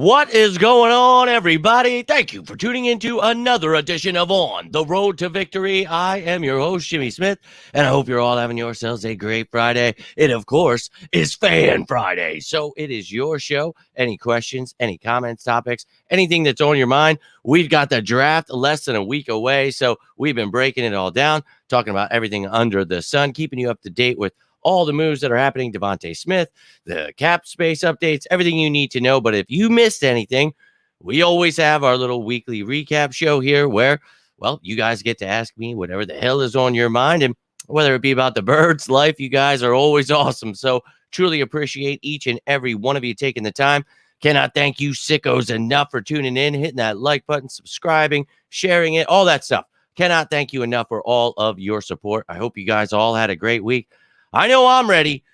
What is going on, everybody? Thank you for tuning into another edition of On the Road to Victory. I am your host, Jimmy Smith, and I hope you're all having yourselves a great Friday. It, of course, is Fan Friday, so it is your show. Any questions, any comments, topics, anything that's on your mind? We've got the draft less than a week away, so we've been breaking it all down, talking about everything under the sun, keeping you up to date with all the moves that are happening, Devontae Smith, the cap space updates, everything you need to know. But if you missed anything, we always have our little weekly recap show here where, well, you guys get to ask me whatever the hell is on your mind. And whether it be about the birds, life, you guys are always awesome. So truly appreciate each and every one of you taking the time. Cannot thank you sickos enough for tuning in, hitting that like button, subscribing, sharing it, all that stuff. Cannot thank you enough for all of your support. I hope you guys all had a great week. I know I'm ready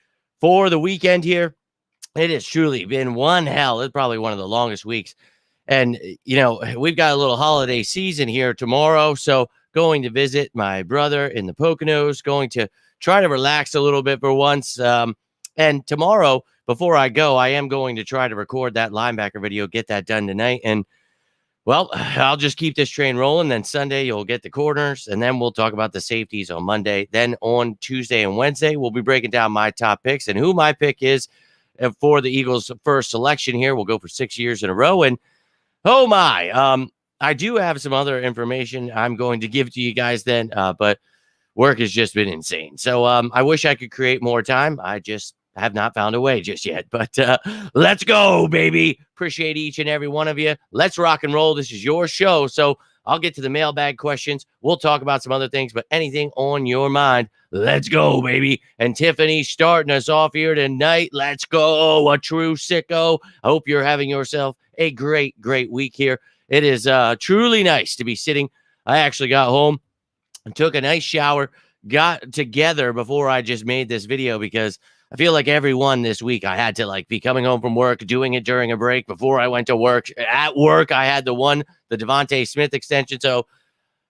for the weekend here. It has truly been one hell. It's probably one of the longest weeks. And, you know, we've got a little holiday season here tomorrow. So going to visit my brother in the Poconos, going to try to relax a little bit for once. And tomorrow, before I go, I am going to try to record that linebacker video, get that done tonight. And well, I'll just keep this train rolling. Then Sunday, you'll get the corners, and then we'll talk about the safeties on Monday. Then on Tuesday and Wednesday, we'll be breaking down my top picks and who my pick is for the Eagles' first selection here. We'll go for 6 years in a row. And oh my, I do have some other information I'm going to give to you guys then, but work has just been insane. So I wish I could create more time. I just have not found a way just yet, but let's go, baby. Appreciate each and every one of you. Let's rock and roll. This is your show, so I'll get to the mailbag questions. We'll talk about some other things, but anything on your mind, let's go, baby. And Tiffany starting us off here tonight. Let's go, a true sicko. I hope you're having yourself a great, great week here. It is truly nice to be sitting. I actually got home and took a nice shower, got together before I just made this video because I feel like everyone this week I had to like be coming home from work, doing it during a break before I went to work. At work, I had the Devontae Smith extension. So,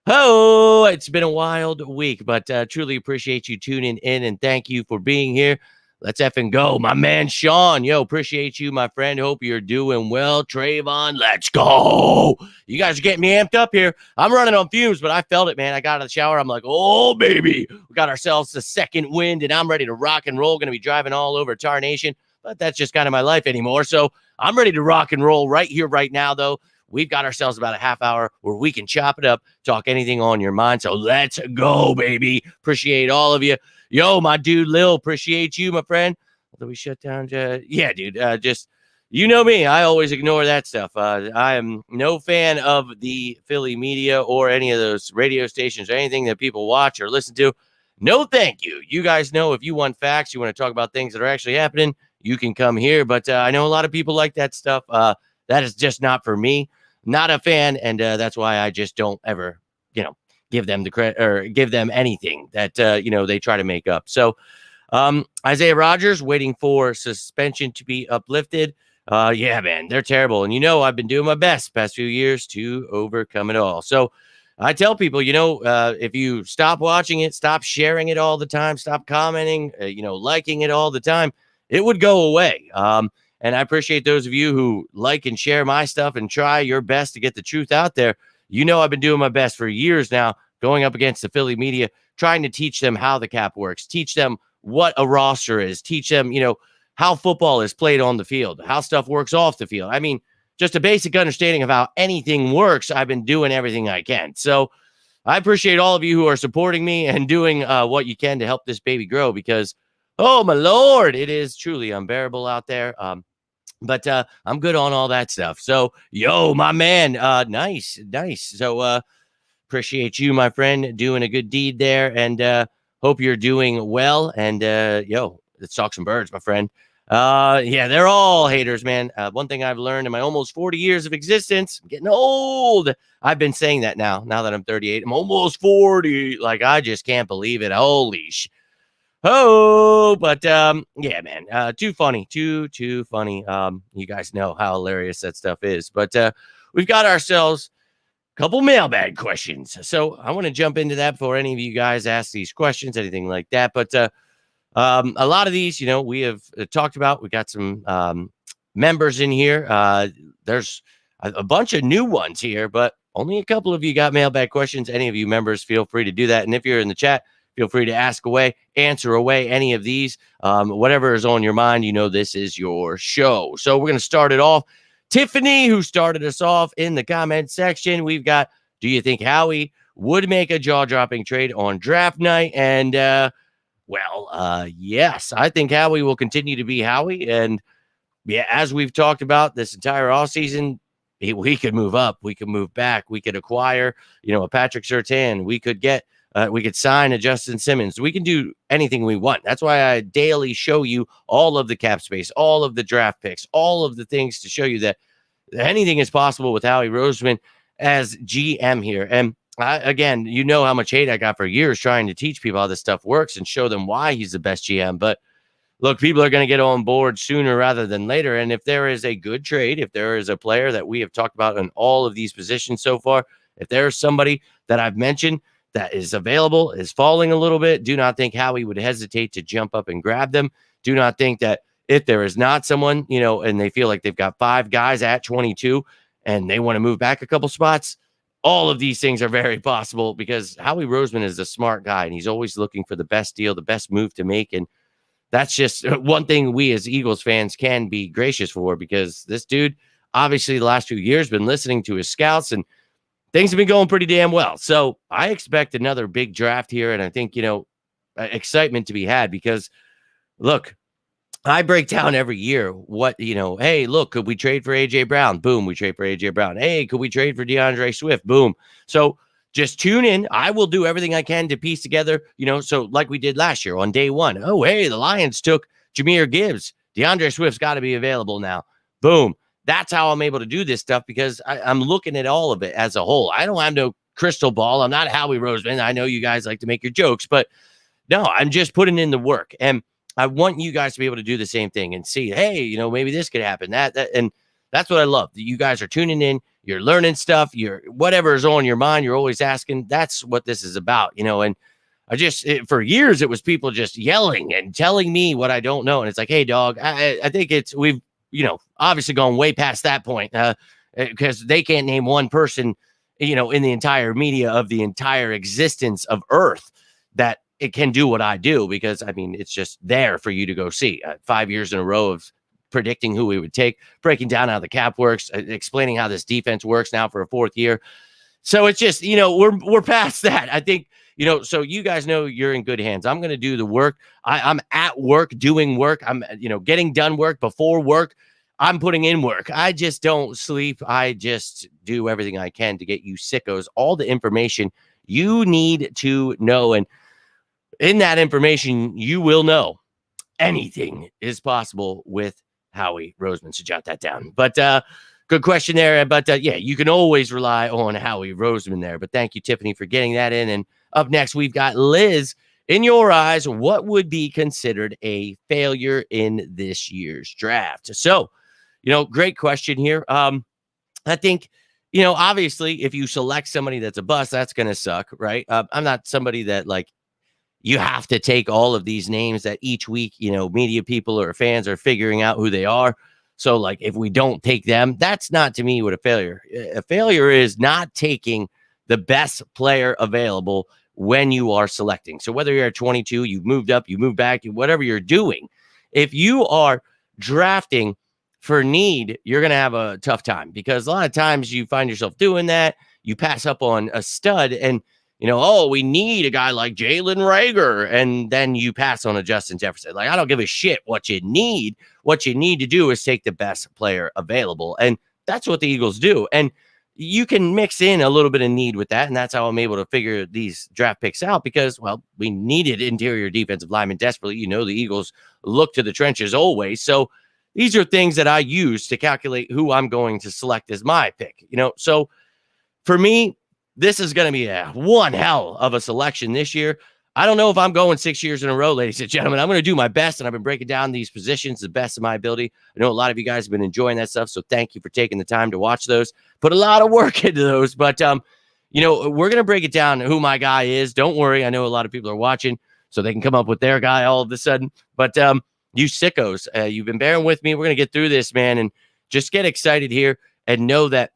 it's been a wild week, but truly appreciate you tuning in and thank you for being here. Let's effing go. My man, Sean, appreciate you, my friend. Hope you're doing well. Trayvon, let's go. You guys are getting me amped up here. I'm running on fumes, but I felt it, man. I got out of the shower. I'm like, oh, baby. We got ourselves a second wind, and I'm ready to rock and roll. Going to be driving all over Tar Nation, but that's just kind of my life anymore. So I'm ready to rock and roll right here, right now, though. We've got ourselves about a half hour where we can chop it up, talk anything on your mind. So let's go, baby. Appreciate all of you. Yo, my dude, Lil, appreciate you, my friend. Although we shut down, yeah, dude, just, you know me, I always ignore that stuff. I am no fan of the Philly media or any of those radio stations or anything that people watch or listen to. No, thank you. You guys know if you want facts, you want to talk about things that are actually happening, you can come here. But I know a lot of people like that stuff. That is just not for me. Not a fan, and that's why I just don't ever, give them the credit or give them anything that, they try to make up. So Isaiah Rodgers waiting for suspension to be uplifted. Yeah, man, they're terrible. And, I've been doing my best past few years to overcome it all. So I tell people, if you stop watching it, stop sharing it all the time, stop commenting, liking it all the time, it would go away. And I appreciate those of you who like and share my stuff and try your best to get the truth out there. I've been doing my best for years now, going up against the Philly media, trying to teach them how the cap works, teach them what a roster is, teach them, how football is played on the field, how stuff works off the field. I mean, just a basic understanding of how anything works. I've been doing everything I can. So I appreciate all of you who are supporting me and doing what you can to help this baby grow because, oh, my Lord, it is truly unbearable out there. But I'm good on all that stuff. So, yo, my man, nice. So appreciate you, my friend, doing a good deed there. And hope you're doing well. And, let's talk some birds, my friend. Yeah, they're all haters, man. One thing I've learned in my almost 40 years of existence, I'm getting old. I've been saying that now that I'm 38. I'm almost 40. Like, I just can't believe it. Holy sh. Oh, but yeah, man, too funny, too funny. You guys know how hilarious that stuff is. But we've got ourselves a couple mailbag questions. So I want to jump into that before any of you guys ask these questions, anything like that. But a lot of these, we have talked about. We got some members in here. There's a bunch of new ones here, but only a couple of you got mailbag questions. Any of you members, feel free to do that. And if you're in the chat, feel free to ask away, answer away any of these. Whatever is on your mind, this is your show. So we're going to start it off. Tiffany, who started us off in the comment section, we've got, do you think Howie would make a jaw-dropping trade on draft night? And, yes, I think Howie will continue to be Howie. And, yeah, as we've talked about this entire offseason, we could move up, we could move back, we could acquire, a Patrick Surtain, we could sign a Justin Simmons. We can do anything we want. That's why I daily show you all of the cap space, all of the draft picks, all of the things to show you that anything is possible with Howie Roseman as GM here. And again, how much hate I got for years trying to teach people how this stuff works and show them why he's the best GM. But look, people are going to get on board sooner rather than later. And if there is a good trade, if there is a player that we have talked about in all of these positions so far, if there is somebody that I've mentioned that is available, is falling a little bit, do not think Howie would hesitate to jump up and grab them. Do not think that if there is not someone, and they feel like they've got 5 guys at 22 and they want to move back a couple spots, all of these things are very possible because Howie Roseman is a smart guy and he's always looking for the best deal, the best move to make. And that's just one thing we as Eagles fans can be gracious for, because this dude, obviously the last few years, been listening to his scouts and things have been going pretty damn well. So I expect another big draft here. And I think, excitement to be had because, look, I break down every year what, hey, look, could we trade for A.J. Brown? Boom, we trade for A.J. Brown. Hey, could we trade for DeAndre Swift? Boom. So just tune in. I will do everything I can to piece together, so like we did last year on day one. Oh, hey, the Lions took Jahmyr Gibbs. DeAndre Swift's got to be available now. Boom. That's how I'm able to do this stuff because I'm looking at all of it as a whole. I don't have no crystal ball. I'm not Howie Roseman. I know you guys like to make your jokes, but no, I'm just putting in the work. And I want you guys to be able to do the same thing and see, hey, maybe this could happen. And that's what I love. That you guys are tuning in. You're learning stuff. You're whatever is on your mind. You're always asking. That's what this is about, And for years, it was people just yelling and telling me what I don't know. And it's like, hey, dog, I think we've, obviously gone way past that point because they can't name one person, in the entire media of the entire existence of Earth that it can do what I do because, it's just there for you to go see. 5 years in a row of predicting who we would take, breaking down how the cap works, explaining how this defense works now for a 4th year. So it's just, we're past that. I think, so you guys know you're in good hands. I'm going to do the work. I'm at work doing work. I'm, getting done work before work. I'm putting in work. I just don't sleep. I just do everything I can to get you sickos all the information you need to know. And in that information, you will know anything is possible with Howie Roseman. So jot that down. But good question there. But yeah, you can always rely on Howie Roseman there. But thank you, Tiffany, for getting that in. And up next, we've got Liz. In your eyes, what would be considered a failure in this year's draft? So, great question here. I think, obviously, if you select somebody that's a bust, that's going to suck, right? I'm not somebody that you have to take all of these names that each week, media people or fans are figuring out who they are. So if we don't take them, that's not to me what a failure. A failure is not taking the best player available when you are selecting. So whether you're at 22, you've moved up, you moved back, whatever you're doing, if you are drafting for need, you're going to have a tough time because a lot of times you find yourself doing that. You pass up on a stud and, we need a guy like Jalen Reagor. And then you pass on a Justin Jefferson. I don't give a shit what you need. What you need to do is take the best player available. And that's what the Eagles do. And you can mix in a little bit of need with that. And that's how I'm able to figure these draft picks out because, we needed interior defensive linemen desperately. The Eagles look to the trenches always. So these are things that I use to calculate who I'm going to select as my pick, So for me, this is going to be one hell of a selection this year. I don't know if I'm going 6 years in a row, ladies and gentlemen. I'm going to do my best, and I've been breaking down these positions the best of my ability. I know a lot of you guys have been enjoying that stuff, so thank you for taking the time to watch those. Put a lot of work into those, but we're going to break it down who my guy is. Don't worry. I know a lot of people are watching, so they can come up with their guy all of a sudden. But you sickos, you've been bearing with me. We're going to get through this, man, and just get excited here and know that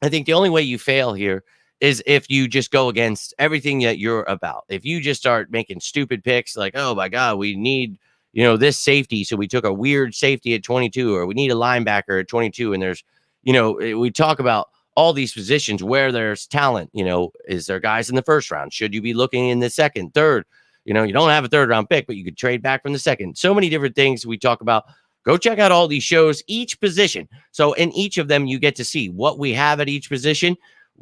I think the only way you fail here is if you just go against everything that you're about. If you just start making stupid picks like, oh my God, we need, this safety. So we took a weird safety at 22, or we need a linebacker at 22. And there's, we talk about all these positions where there's talent. Is there guys in the first round? Should you be looking in the second, third? You don't have a third round pick, but you could trade back from the second. So many different things we talk about. Go check out all these shows, each position. So in each of them, you get to see what we have at each position,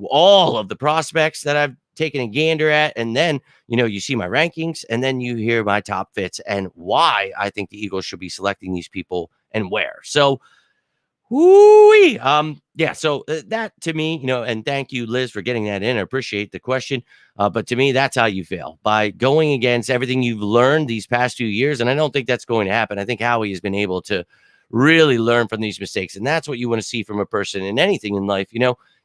all of the prospects that I've taken a gander at. And then, you see my rankings, and then you hear my top fits and why I think the Eagles should be selecting these people and where. So, so that to me, and thank you, Liz, for getting that in. I appreciate the question. But to me, that's how you fail, by going against everything you've learned these past 2 years. And I don't think that's going to happen. I think Howie has been able to really learn from these mistakes. And that's what you want to see from a person in anything in life,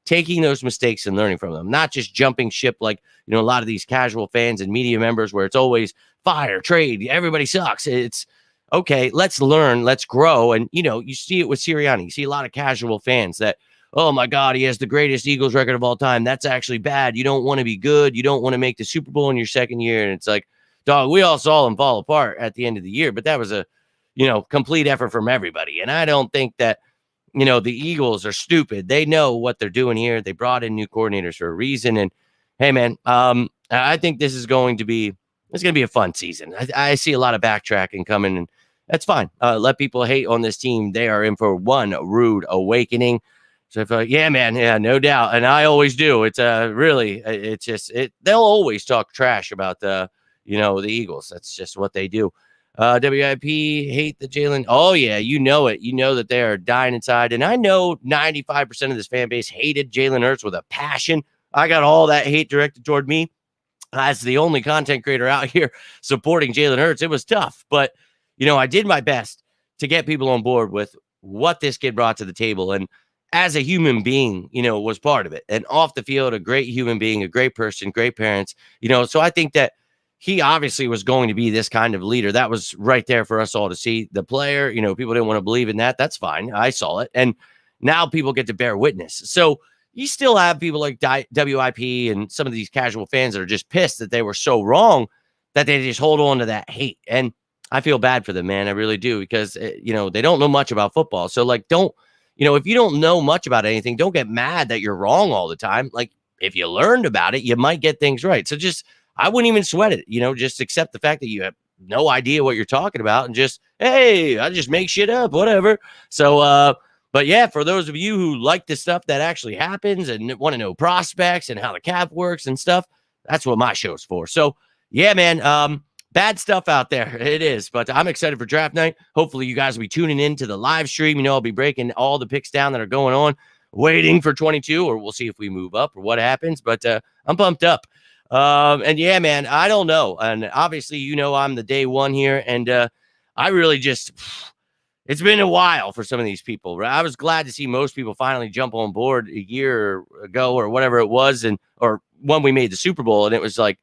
taking those mistakes and learning from them, not just jumping ship like, a lot of these casual fans and media members where it's always fire, trade, everybody sucks. It's okay, let's learn, let's grow. And, you see it with Sirianni. You see a lot of casual fans that, oh my God, he has the greatest Eagles record of all time. That's actually bad. You don't want to be good. You don't want to make the Super Bowl in your second year. And it's like, dog, we all saw him fall apart at the end of the year, but that was a, complete effort from everybody. And I don't think that, the Eagles are stupid. They know what they're doing here. They brought in new coordinators for a reason. And hey, man, I think this is going to be, it's going to be a fun season. I see a lot of backtracking coming, and that's fine. Let people hate on this team. They are in for one rude awakening. So I feel like, yeah, man, yeah, no doubt. And I always do. It's really, it's just, they'll always talk trash about the Eagles. That's just what they do. WIP hate the Jalen. Oh yeah. You know it. You know that they are dying inside. And I know 95% of this fan base hated Jalen Hurts with a passion. I got all that hate directed toward me. As the only content creator out here supporting Jalen Hurts, it was tough, but I did my best to get people on board with what this kid brought to the table. And as a human being, was part of it. And off the field, a great human being, a great person, great parents, so I think that he obviously was going to be this kind of leader. That was right there for us all to see. The player, people didn't want to believe in that. That's fine. I saw it. And now people get to bear witness. So you still have people like WIP and some of these casual fans that are just pissed that they were so wrong that they just hold on to that hate. And I feel bad for them, man. I really do, because, they don't know much about football. So like, don't, if you don't know much about anything, don't get mad that you're wrong all the time. Like if you learned about it, you might get things right. So just, I wouldn't even sweat it, just accept the fact that you have no idea what you're talking about and just, hey, I just make shit up, whatever. So, but yeah, for those of you who like the stuff that actually happens and want to know prospects and how the cap works and stuff, that's what my show's for. So yeah, man, bad stuff out there. It is, but I'm excited for draft night. Hopefully you guys will be tuning in to the live stream. I'll be breaking all the picks down that are going on, waiting for 22, or we'll see if we move up or what happens, but I'm pumped up. And yeah, man, I don't know. And obviously, I'm the day one here, and I really just, it's been a while for some of these people. Right? I was glad to see most people finally jump on board a year ago or whatever it was, or when we made the Super Bowl, and it was like,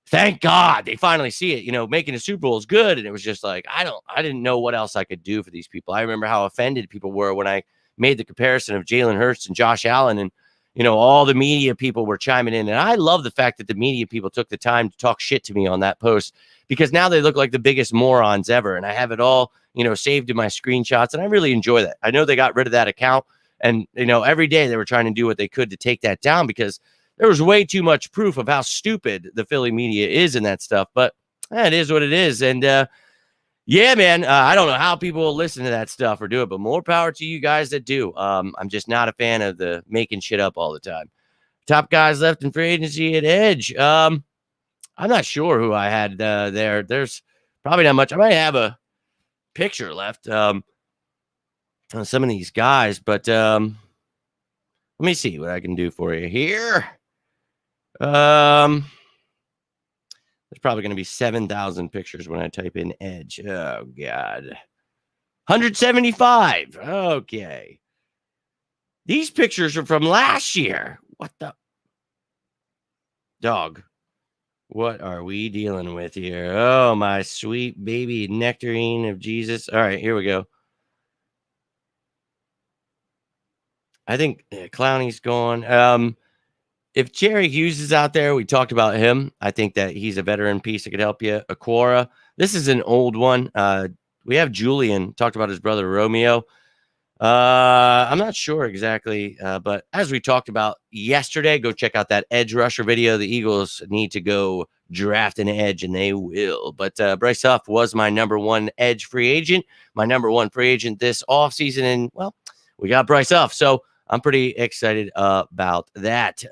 thank God they finally see it. Making a Super Bowl is good, and it was just like, I didn't know what else I could do for these people. I remember how offended people were when I made the comparison of Jalen Hurts and Josh Allen, and all the media people were chiming in. And I love the fact that the media people took the time to talk shit to me on that post, because now they look like the biggest morons ever. And I have it all, saved in my screenshots. And I really enjoy that. I know they got rid of that account, and, every day they were trying to do what they could to take that down, because there was way too much proof of how stupid the Philly media is in that stuff. But it is what it is. And, yeah, man, I don't know how people will listen to that stuff or do it, but more power to you guys that do. I'm just not a fan of the making shit up all the time. Top guys left in free agency at edge. I'm not sure who I had there. There's probably not much. I might have a picture left on some of these guys, but let me see what I can do for you here. There's probably going to be 7,000 pictures when I type in edge. Oh, God. 175. Okay. These pictures are from last year. What the? Dog. What are we dealing with here? Oh, my sweet baby nectarine of Jesus. All right, here we go. I think Clowney's gone. If Jerry Hughes is out there, we talked about him. I think that he's a veteran piece that could help you. Aquara, this is an old one. We have Julian talked about his brother Romeo. I'm not sure exactly, but as we talked about yesterday, go check out that edge rusher video. The Eagles need to go draft an edge, and they will. But Bryce Huff was my number one edge free agent, my number one free agent this offseason. And, well, we got Bryce Huff. So I'm pretty excited about that.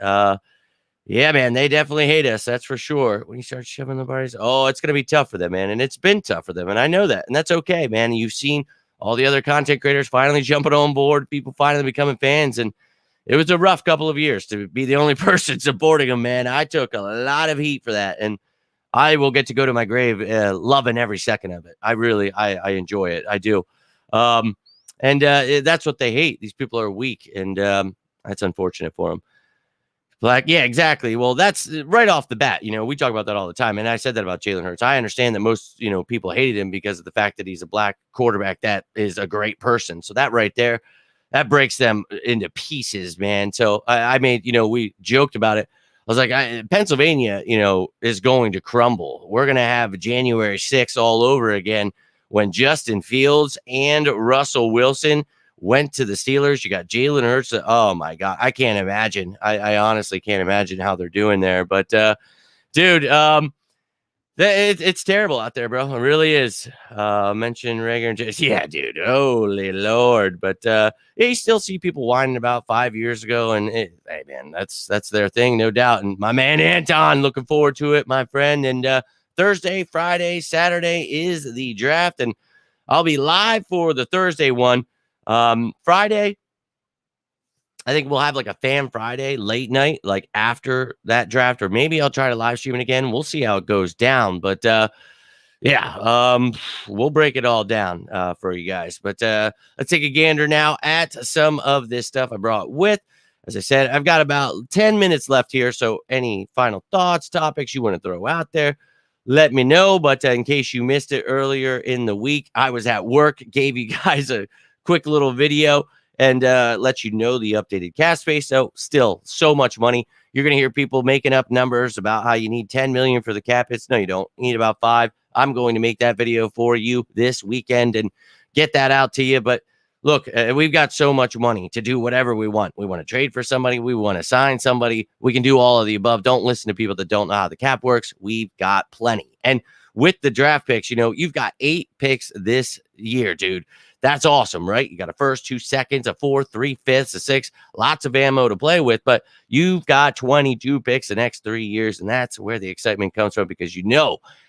Yeah, man, they definitely hate us. That's for sure. When you start shoving the bodies, oh, it's going to be tough for them, man. And it's been tough for them. And I know that. And that's okay, man. You've seen all the other content creators finally jumping on board, people finally becoming fans. And it was a rough couple of years to be the only person supporting them, man. I took a lot of heat for that. And I will get to go to my grave loving every second of it. I enjoy it. I do. And that's what they hate. These people are weak. And that's unfortunate for them. Like, yeah, exactly. Well, that's right off the bat. We talk about that all the time. And I said that about Jalen Hurts. I understand that most, people hated him because of the fact that he's a black quarterback that is a great person. So that right there, that breaks them into pieces, man. So I made, we joked about it. I was like, Pennsylvania, is going to crumble. We're going to have January 6th all over again when Justin Fields and Russell Wilson went to the Steelers. You got Jalen Hurts. Oh my God. I can't imagine. I honestly can't imagine how they're doing there. But dude, it's terrible out there, bro. It really is. Mention Rager and Jace. Yeah, dude. Holy Lord. But you still see people whining about 5 years ago. And hey, man, that's their thing, no doubt. And my man Anton, looking forward to it, my friend. And Thursday, Friday, Saturday is the draft. And I'll be live for the Thursday one. Friday, I think we'll have like a Fan Friday late night, like after that draft, or maybe I'll try to live stream it again. We'll see how it goes down. But we'll break it all down for you guys. But let's take a gander now at some of this stuff I brought with. As I said, I've got about 10 minutes left here. So any final thoughts, topics you want to throw out there, let me know. But in case you missed it earlier in the week, I was at work, gave you guys a quick little video and let you know the updated cap space. So still so much money. You're going to hear people making up numbers about how you need 10 million for the cap hits. No, you don't. You need about 5. I'm going to make that video for you this weekend and get that out to you. But look, we've got so much money to do whatever we want. We want to trade for somebody. We want to sign somebody. We can do all of the above. Don't listen to people that don't know how the cap works. We've got plenty. And with the draft picks, you've got 8 picks this year, dude. That's awesome, right? You got a first, 2 seconds, a 4, 3 fifths, a 6, lots of ammo to play with, but you've got 22 picks the next 3 years, and that's where the excitement comes from because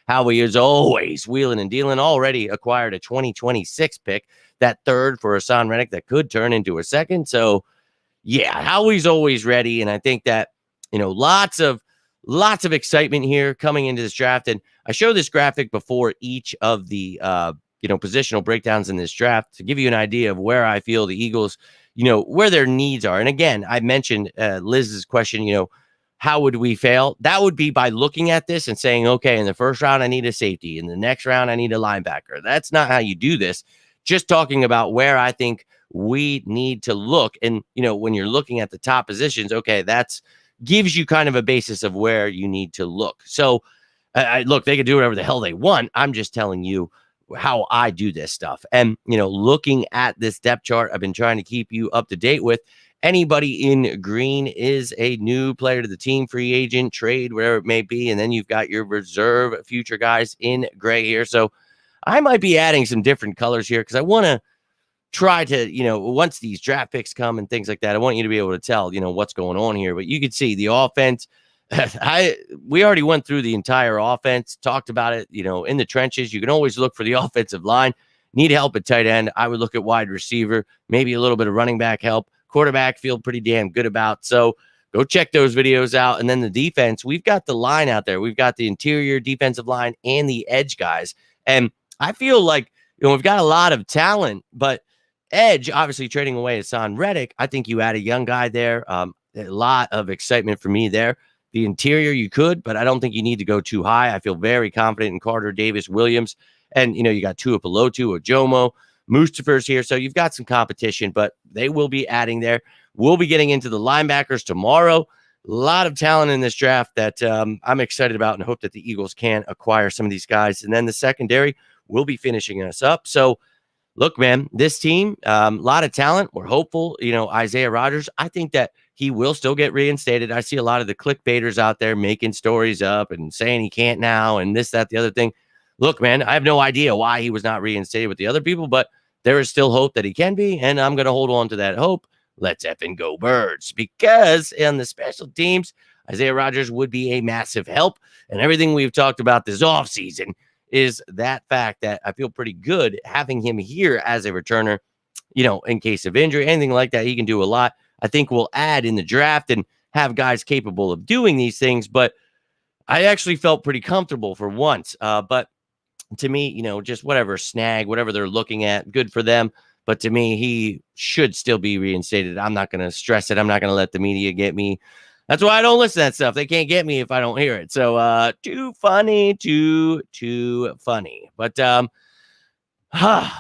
Howie is always wheeling and dealing. Already acquired a 2026 pick, that third for Hassan Reddick that could turn into a second. So, yeah, Howie's always ready, and I think that, lots of excitement here coming into this draft. And I show this graphic before each of the positional breakdowns in this draft to give you an idea of where I feel the Eagles, where their needs are. And again, I mentioned Liz's question, how would we fail? That would be by looking at this and saying, okay, in the first round, I need a safety. In the next round, I need a linebacker. That's not how you do this. Just talking about where I think we need to look. And, when you're looking at the top positions, okay, that's gives you kind of a basis of where you need to look. So look, they can do whatever the hell they want. I'm just telling you how I do this stuff. And, looking at this depth chart, I've been trying to keep you up to date with. Anybody in green is a new player to the team, free agent, trade, whatever it may be. And then you've got your reserve future guys in gray here. So I might be adding some different colors here because I want to try to, once these draft picks come and things like that, I want you to be able to tell, what's going on here. But you can see the offense. We already went through the entire offense, talked about it, in the trenches. You can always look for the offensive line. Need help at tight end. I would look at wide receiver, maybe a little bit of running back help. Quarterback feel pretty damn good about. So go check those videos out. And then the defense, we've got the line out there. We've got the interior defensive line and the edge guys. And I feel like, we've got a lot of talent, but edge, obviously trading away Hassan Reddick, I think you add a young guy there. A lot of excitement for me there. The interior you could, but I don't think you need to go too high. I feel very confident in Carter Davis Williams. And, you got Tua Pelotu, Ojomo, Mustafa's here. So you've got some competition, but they will be adding there. We'll be getting into the linebackers tomorrow. A lot of talent in this draft that I'm excited about and hope that the Eagles can acquire some of these guys. And then the secondary will be finishing us up. So, look, man, this team, a lot of talent. We're hopeful. Isaiah Rodgers, I think that he will still get reinstated. I see a lot of the clickbaiters out there making stories up and saying he can't now and this, that, the other thing. Look, man, I have no idea why he was not reinstated with the other people, but there is still hope that he can be, and I'm going to hold on to that hope. Let's effing go Birds, because in the special teams, Isaiah Rodgers would be a massive help, and everything we've talked about this offseason is that fact that I feel pretty good having him here as a returner, in case of injury, anything like that. He can do a lot. I think we'll add in the draft and have guys capable of doing these things, but I actually felt pretty comfortable for once. But to me, just whatever snag, whatever they're looking at, good for them. But to me, he should still be reinstated. I'm not going to stress it. I'm not going to let the media get me. That's why I don't listen to that stuff. They can't get me if I don't hear it. So too funny, too funny. But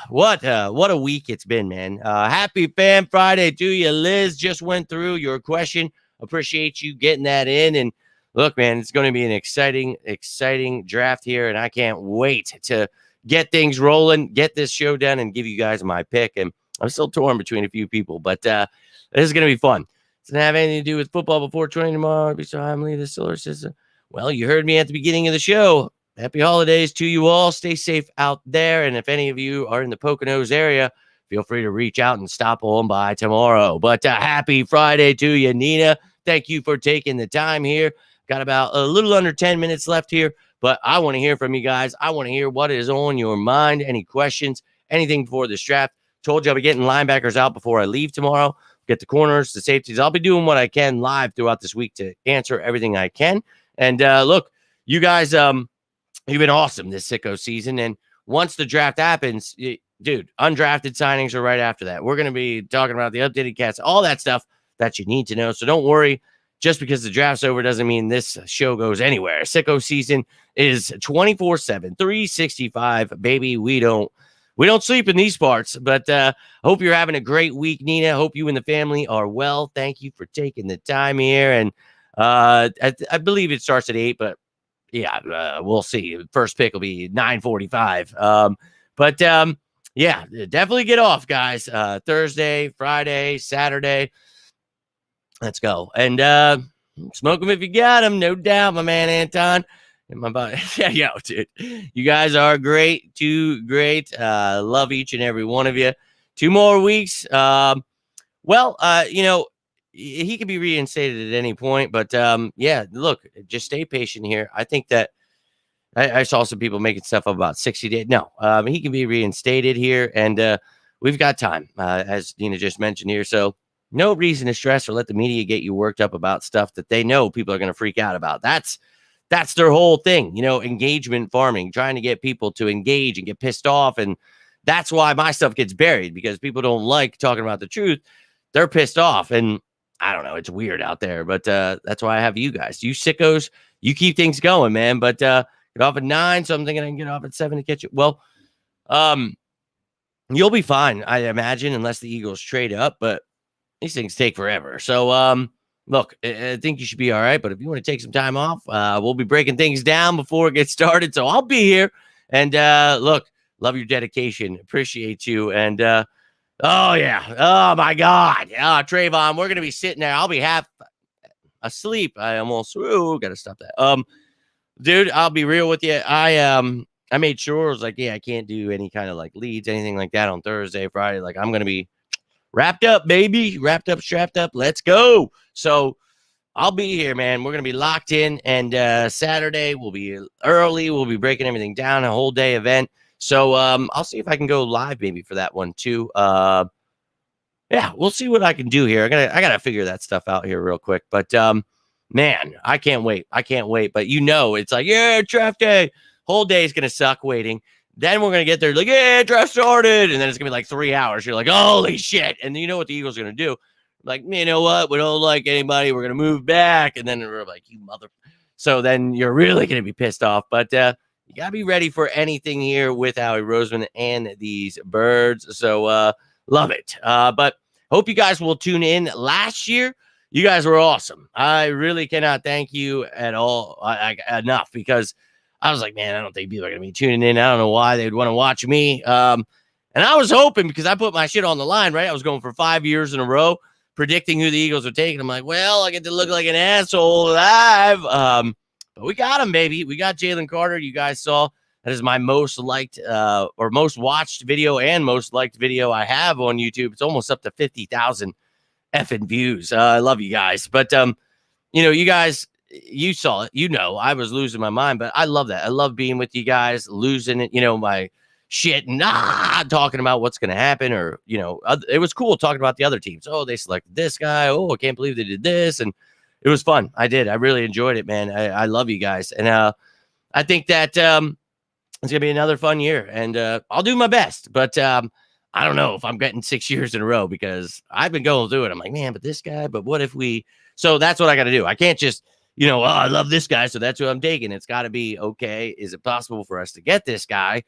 what a week it's been, man. Happy Fan Friday to you. Liz just went through your question. Appreciate you getting that in. And look, man, it's going to be an exciting draft here, and I can't wait to get things rolling, get this show done, and give you guys my pick. And I'm still torn between a few people, but this is going to be fun. It doesn't have anything to do with football before training tomorrow. Be so timely, the Solar System. Well, you heard me at the beginning of the show. Happy holidays to you all. Stay safe out there. And if any of you are in the Poconos area, feel free to reach out and stop on by tomorrow. But happy Friday to you, Nina. Thank you for taking the time here. Got about a little under 10 minutes left here, but I want to hear from you guys. I want to hear what is on your mind. Any questions, anything before this draft. Told you I'll be getting linebackers out before I leave tomorrow. Get the corners, the safeties. I'll be doing what I can live throughout this week to answer everything I can. And look, you guys, you've been awesome this sicko season. And once the draft happens, dude, undrafted signings are right after that. We're going to be talking about the updated cats, all that stuff that you need to know. So don't worry. Just because the draft's over doesn't mean this show goes anywhere. Sicko season is 24/7, 365, baby. We don't sleep in these parts, but hope you're having a great week, Nina. Hope you and the family are well. Thank you for taking the time here. And I believe it starts at 8, but yeah, we'll see. First pick will be 9:45. But yeah, definitely get off, guys. Thursday, Friday, Saturday. Let's go. And smoke them if you got them. No doubt, my man, Anton. And my body. Yo, dude. You guys are great. Too great. Love each and every one of you. 2 more weeks. He could be reinstated at any point. But, yeah, look, just stay patient here. I think that I saw some people making stuff up about 60 days. No, he can be reinstated here. And we've got time, as Nina just mentioned here. So, no reason to stress or let the media get you worked up about stuff that they know people are going to freak out about. That's their whole thing, engagement farming, trying to get people to engage and get pissed off. And that's why my stuff gets buried, because people don't like talking about the truth. They're pissed off. And I don't know, it's weird out there, but that's why I have you guys. You sickos, you keep things going, man. But get off at 9, so I'm thinking I can get off at 7 to catch you. Well, you'll be fine, I imagine, unless the Eagles trade up, but these things take forever. So, look, I think you should be all right. But if you want to take some time off, we'll be breaking things down before it gets started. So I'll be here. And look, love your dedication. Appreciate you. And oh, yeah. Oh, my God. Trayvon, we're going to be sitting there. I'll be half asleep. I almost got to stop that. Dude, I'll be real with you. I made sure. I was like, yeah, I can't do any kind of like leads, anything like that on Thursday, Friday. Like, I'm going to be wrapped up, baby. Wrapped up, strapped up. Let's go. So I'll be here, man. We're going to be locked in. And Saturday, we'll be early. We'll be breaking everything down, a whole day event. So I'll see if I can go live maybe for that one, too. Yeah, we'll see what I can do here. I got to figure that stuff out here real quick. But, man, I can't wait. But it's like, yeah, draft day. Whole day is going to suck waiting. Then we're going to get there like, yeah, draft started. And then it's going to be like 3 hours. You're like, holy shit. And you know what the Eagles are going to do? Like, you know what? We don't like anybody. We're gonna move back, and then we're like, you mother. So then you're really gonna be pissed off. But you gotta be ready for anything here with Howie Roseman and these birds. So love it. But hope you guys will tune in. Last year, you guys were awesome. I really cannot thank you at all enough, because I was like, man, I don't think people are gonna be tuning in. I don't know why they'd want to watch me. And I was hoping, because I put my shit on the line, right? I was going for 5 years in a row, predicting who the Eagles are taking. I'm like, well, I get to look like an asshole live. But we got him, baby. We got Jalen Carter. You guys saw that is my most liked or most watched video and most liked video I have on YouTube. It's almost up to 50,000 effing views. I love you guys. But, you guys, you saw it. I was losing my mind, but I love that. I love being with you guys, losing it, my shit, talking about what's going to happen, or, it was cool talking about the other teams. Oh, they selected this guy. Oh, I can't believe they did this. And it was fun. I really enjoyed it, man. I love you guys. And I think that it's going to be another fun year, and I'll do my best. But I don't know if I'm getting 6 years in a row, because I've been going through it. I'm like, man, but this guy, but what if we, so that's what I got to do. I can't just, I love this guy, so that's who I'm taking. It's got to be, okay, is it possible for us to get this guy?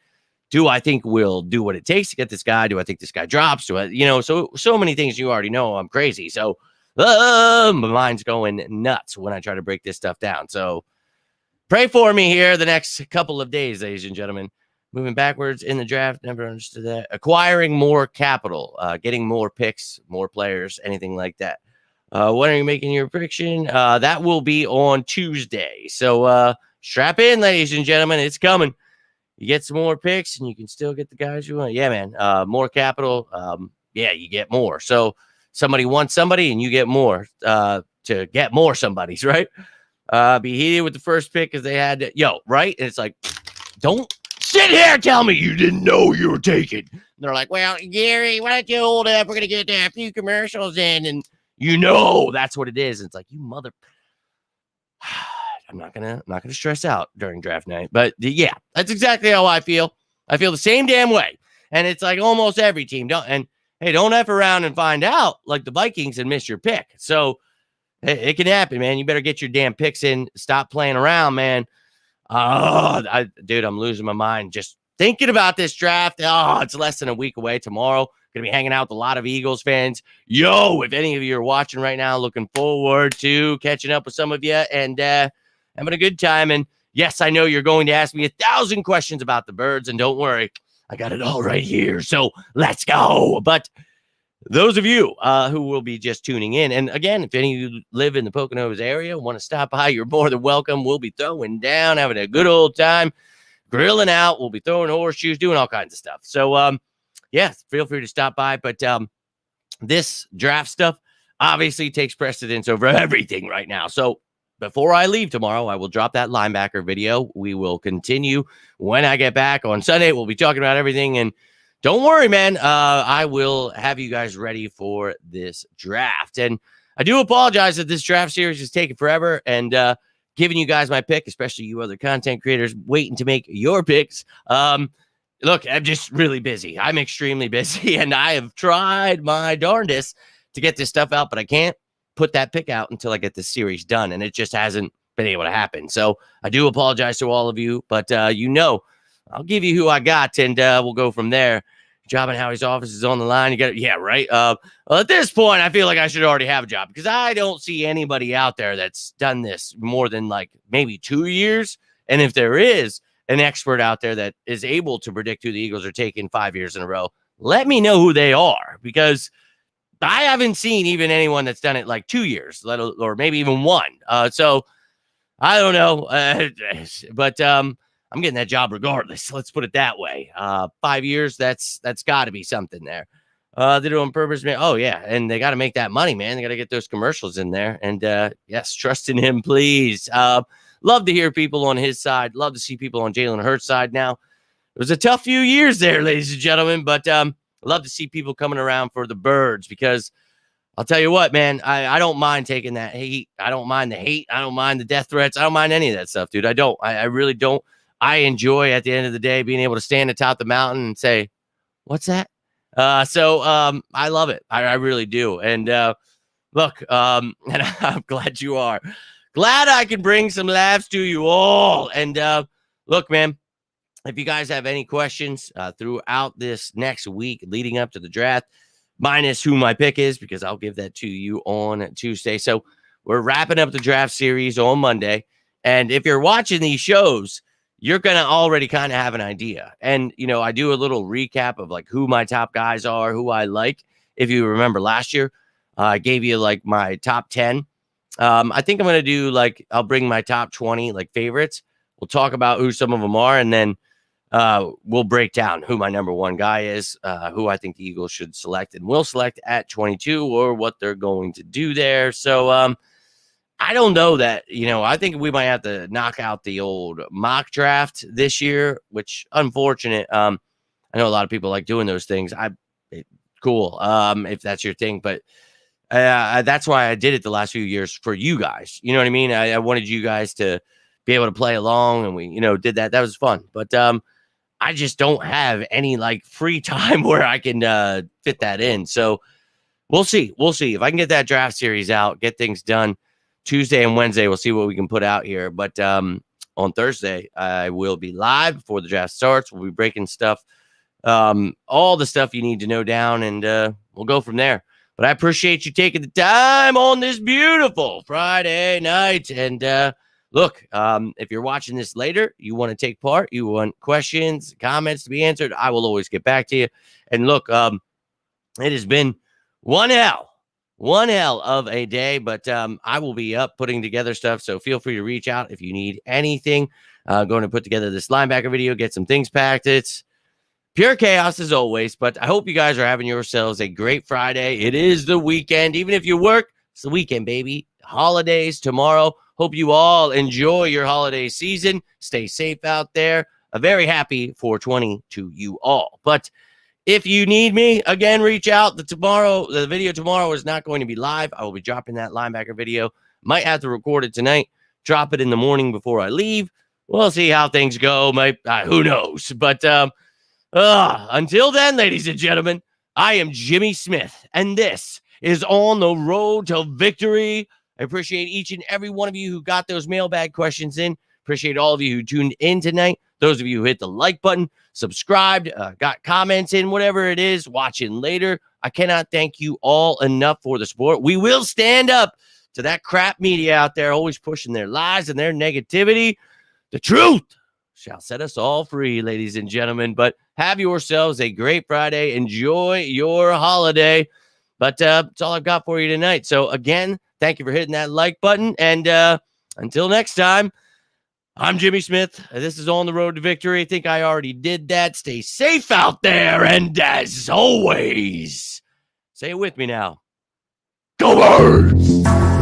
Do I think we'll do what it takes to get this guy? Do I think this guy drops? Do I, so many things you already know. I'm crazy. So my mind's going nuts when I try to break this stuff down. So pray for me here the next couple of days, ladies and gentlemen. Moving backwards in the draft, never understood that. Acquiring more capital, getting more picks, more players, anything like that. When are you making your prediction? That will be on Tuesday. So strap in, ladies and gentlemen. It's coming. You get some more picks, and you can still get the guys you want. Yeah, man. More capital. You get more. So somebody wants somebody, and you get more to get more somebody's, right? Be heated with the first pick, because they had right? And it's like, don't sit here and tell me you didn't know you were taking. And they're like, well, Gary, why don't you hold up? We're going to get a few commercials in, and that's what it is. It's like, you mother... I'm not gonna stress out during draft night, but yeah, that's exactly how I feel. I feel the same damn way, and it's like almost every team don't F around and find out like the Vikings and miss your pick. So it can happen, man. You better get your damn picks in. Stop playing around, man. Dude, I'm losing my mind just thinking about this draft. It's less than a week away tomorrow. Gonna be hanging out with a lot of Eagles fans. If any of you are watching right now, looking forward to catching up with some of you and having a good time. And yes, I know you're going to ask me 1,000 questions about the birds, and don't worry, I got it all right here. So let's go. But those of you who will be just tuning in, and again, if any of you live in the Poconos area, want to stop by, you're more than welcome. We'll be throwing down, having a good old time, grilling out. We'll be throwing horseshoes, doing all kinds of stuff. So, feel free to stop by. But this draft stuff obviously takes precedence over everything right now. So before I leave tomorrow, I will drop that linebacker video. We will continue when I get back on Sunday. We'll be talking about everything. And don't worry, man. I will have you guys ready for this draft. And I do apologize that this draft series is taking forever and giving you guys my pick, especially you other content creators waiting to make your picks. Look, I'm just really busy. I'm extremely busy, and I have tried my darndest to get this stuff out, but I can't put that pick out until I get this series done, and it just hasn't been able to happen. So I do apologize to all of you, but I'll give you who I got, and we'll go from there. Job in Howie's office is on the line. You got it. Yeah, right. Well, at this point, I feel like I should already have a job, because I don't see anybody out there that's done this more than like maybe 2 years. And if there is an expert out there that is able to predict who the Eagles are taking 5 years in a row, let me know who they are, because I haven't seen even anyone that's done it like 2 years, or maybe even one. So I don't know, but I'm getting that job regardless. Let's put it that way. 5 years, that's got to be something there. They do it on purpose, man. Oh yeah, and they got to make that money, man. They got to get those commercials in there. And yes, trust in him, please. Love to hear people on his side. Love to see people on Jalen Hurts' side now. It was a tough few years there, ladies and gentlemen, but love to see people coming around for the birds, because I'll tell you what, man, I don't mind taking that hate. I don't mind the hate. I don't mind the death threats. I don't mind any of that stuff, dude. I don't. I really don't. I enjoy, at the end of the day, being able to stand atop the mountain and say, what's that? So I love it. I really do. And Look, and I'm glad you are. Glad I can bring some laughs to you all. And look, man, if you guys have any questions throughout this next week leading up to the draft, minus who my pick is, because I'll give that to you on Tuesday. So we're wrapping up the draft series on Monday. And if you're watching these shows, you're going to already kind of have an idea. And, you know, I do a little recap of like who my top guys are, who I like. If you remember last year, I gave you like my top 10. I think I'm going to do like, I'll bring my top 20 like favorites. We'll talk about who some of them are. And then we'll break down who my number one guy is, who I think the Eagles should select and will select at 22 or what they're going to do there. So I don't know that, you know, I think we might have to knock out the old mock draft this year, which unfortunate. I know a lot of people like doing those things. Cool. If that's your thing, but that's why I did it the last few years for you guys. You know what I mean? I wanted you guys to be able to play along, and we, you know, did that. That was fun. But I just don't have any like free time where I can fit that in. So we'll see. We'll see if I can get that draft series out, get things done Tuesday and Wednesday. We'll see what we can put out here. But on Thursday, I will be live before the draft starts. We'll be breaking stuff, all the stuff you need to know down, and we'll go from there. But I appreciate you taking the time on this beautiful Friday night. And look, if you're watching this later, you want to take part, you want questions, comments to be answered, I will always get back to you. And look, it has been one hell of a day, but I will be up putting together stuff. So feel free to reach out if you need anything. Going to put together this linebacker video, get some things packed. It's pure chaos as always, but I hope you guys are having yourselves a great Friday. It is the weekend. Even if you work, it's the weekend, baby. Holidays tomorrow. Hope you all enjoy your holiday season. Stay safe out there. A very happy 420 to you all. But if you need me, again, reach out. The video tomorrow is not going to be live. I will be dropping that linebacker video. Might have to record it tonight. Drop it in the morning before I leave. We'll see how things go. Who knows? But until then, ladies and gentlemen, I am Jimmy Smith, and this is On the Road to Victory. I appreciate each and every one of you who got those mailbag questions in. Appreciate all of you who tuned in tonight. Those of you who hit the like button, subscribed, got comments in, whatever it is, watching later. I cannot thank you all enough for the support. We will stand up to that crap media out there, always pushing their lies and their negativity. The truth shall set us all free, ladies and gentlemen. But have yourselves a great Friday. Enjoy your holiday. But that's all I've got for you tonight. So again, thank you for hitting that like button. And until next time, I'm Jimmy Smith. This is On the Road to Victory. I think I already did that. Stay safe out there. And as always, say it with me now. Go Birds!